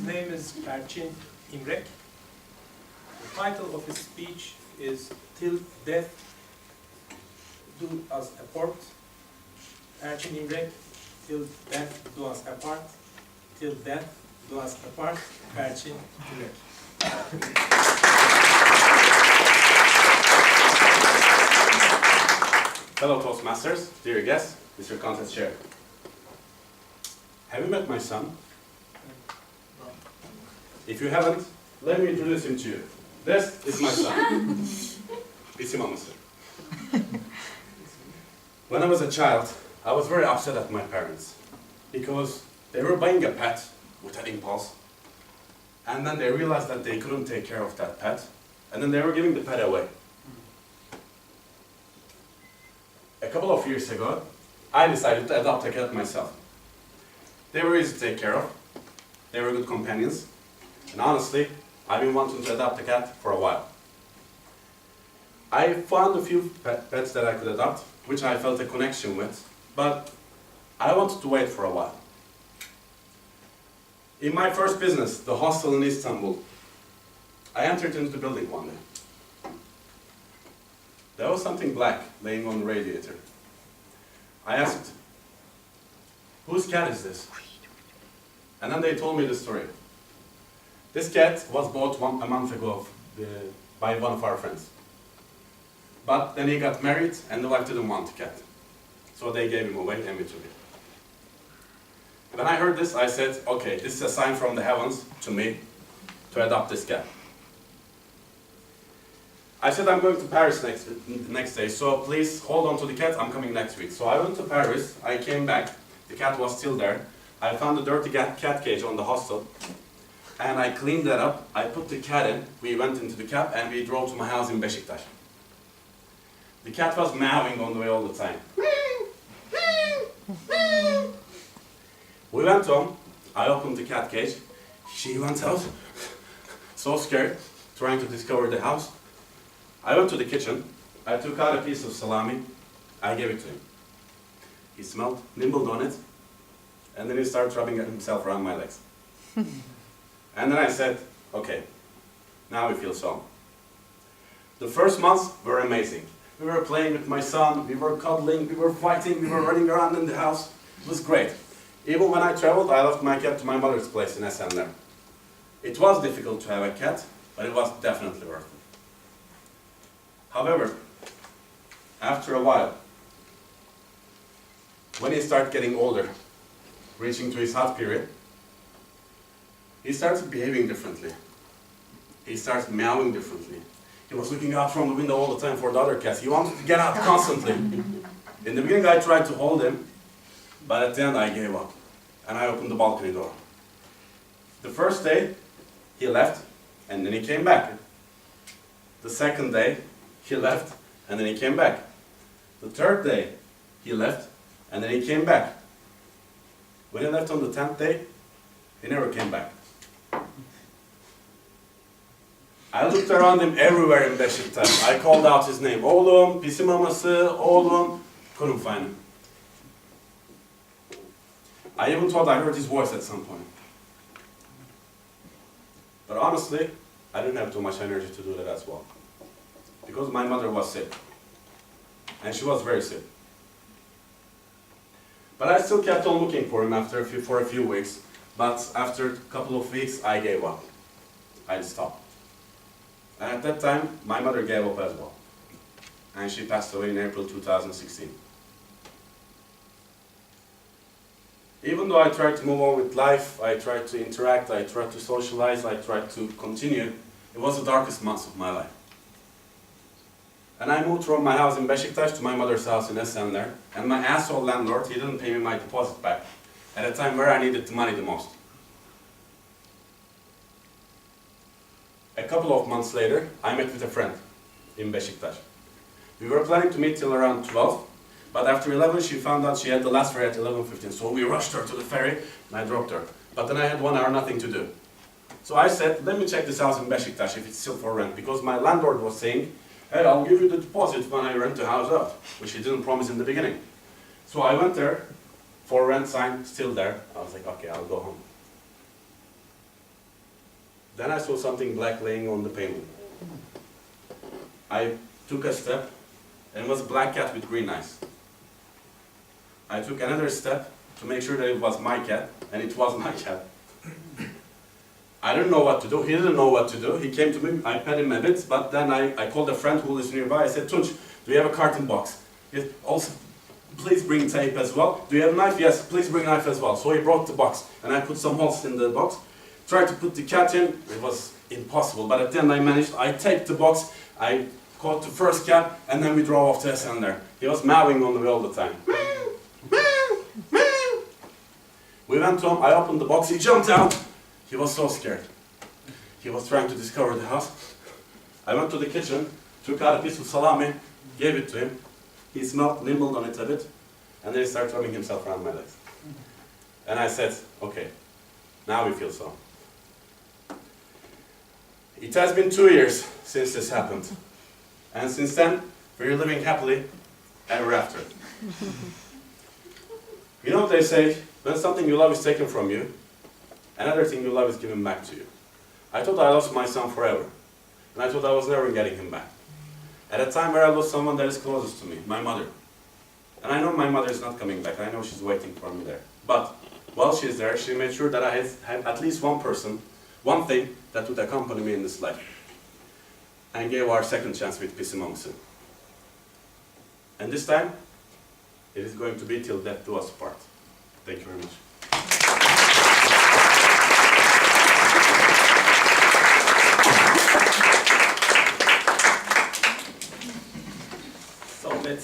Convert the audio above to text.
His name is Perc İmrek. The title of his speech is Till Death Do Us Apart. Perc İmrek, Till Death Do Us Apart. Till Death Do Us Apart. Perc İmrek. Fellow Toastmasters, dear guests, Mr. Contest Chair. Have you met my son? If you haven't, let me introduce him to you. This is my son. İsim maması. When I was a child, I was very upset at my parents because they were buying a pet with an impulse, and then they realized that they couldn't take care of that pet, and then they were giving the pet away. A couple of years ago, I decided to adopt a cat myself. They were easy to take care of, they were good companions, and honestly, I've been wanting to adopt a cat for a while. I found a few pets that I could adopt, which I felt a connection with, but I wanted to wait for a while. In my first business, the hostel in Istanbul, I entered into the building one day. There was something black laying on the radiator. I asked, whose cat is this? And then they told me the story. This cat was bought a month ago by one of our friends. But then he got married and the wife didn't want the cat. So they gave him away and we took it. When I heard this, I said, okay, this is a sign from the heavens to me to adopt this cat. I said I'm going to Paris next day, so please hold on to the cat, I'm coming next week. So I went to Paris, I came back, the cat was still there. I found a dirty cat cage on the hostel, and I cleaned that up, I put the cat in, we went into the cab, and we drove to my house in Beşiktaş. The cat was meowing on the way all the time. We went home, I opened the cat cage, she went out, so scared, trying to discover the house. I went to the kitchen, I took out a piece of salami, I gave it to him. He smelled, nibbled on it, and then he started rubbing himself around my legs. And then I said, okay, now we feel home. The first months were amazing. We were playing with my son, we were cuddling, we were fighting, we were running around in the house. It was great. Even when I traveled, I left my cat to my mother's place in Esenler. It was difficult to have a cat, but it was definitely worth it. However, after a while, when he started getting older, reaching to his hot period, he started behaving differently. He started meowing differently. He was looking out from the window all the time for the other cats. He wanted to get out constantly. In the beginning, I tried to hold him, but at the end, I gave up. And I opened the balcony door. The first day, he left, and then he came back. The second day, he left, and then he came back. The third day, he left, and then he came back. When he left on the 10th day, he never came back. I looked around him everywhere in Beşiktaş. I called out his name. Oğlum, pisi maması, oğlum. Couldn't find him. I even thought I heard his voice at some point. But honestly, I didn't have too much energy to do that as well. Because my mother was sick. And she was very sick. But I still kept on looking for him for a few weeks. But after a couple of weeks, I gave up. I stopped. And at that time, my mother gave up as well. And she passed away in April 2016. Even though I tried to move on with life, I tried to interact, I tried to socialize, I tried to continue, it was the darkest months of my life. And I moved from my house in Beşiktaş to my mother's house in Esenler, and my asshole landlord, he didn't pay me my deposit back at a time where I needed the money the most. A couple of months later, I met with a friend in Beşiktaş. We were planning to meet till around 12, but after 11 she found out she had the last ferry at 11:15, so we rushed her to the ferry and I dropped her. But then I had 1 hour nothing to do. So I said, let me check this house in Beşiktaş if it's still for rent, because my landlord was saying, hey, I'll give you the deposit when I rent the house out, which he didn't promise in the beginning. So I went there, for rent sign still there. I was like, okay, I'll go home. Then I saw something black laying on the pavement. I took a step, and it was a black cat with green eyes. I took another step to make sure that it was my cat, and it was my cat. I didn't know what to do, he didn't know what to do. He came to me, I pet him a bit, but then I called a friend who lives nearby. I said, Tunç, do you have a carton box? Yes, also, please bring tape as well. Do you have a knife? Yes, please bring a knife as well. So he brought the box, and I put some holes in the box. Tried to put the cat in, it was impossible, but at the end I managed. I taped the box, I caught the first cat, and then we drove off to Esenler. He was meowing on the way all the time. We went home, I opened the box, he jumped out. He was so scared. He was trying to discover the house. I went to the kitchen, took out a piece of salami, gave it to him. He smelled, nibbled on it a bit, and then he started rubbing himself around my legs. And I said, okay, now we feel so. It has been 2 years since this happened. And since then, we're living happily ever after. You know what they say, when something you love is taken from you, another thing you love is given back to you. I thought I lost my son forever, and I thought I was never getting him back. At a time where I lost someone that is closest to me, my mother. And I know my mother is not coming back, I know she's waiting for me there. But while she's there, she made sure that I had at least one person, one thing that would accompany me in this life. And gave our second chance with Pisimamsı. And this time, it is going to be till death do us part. Thank you very much.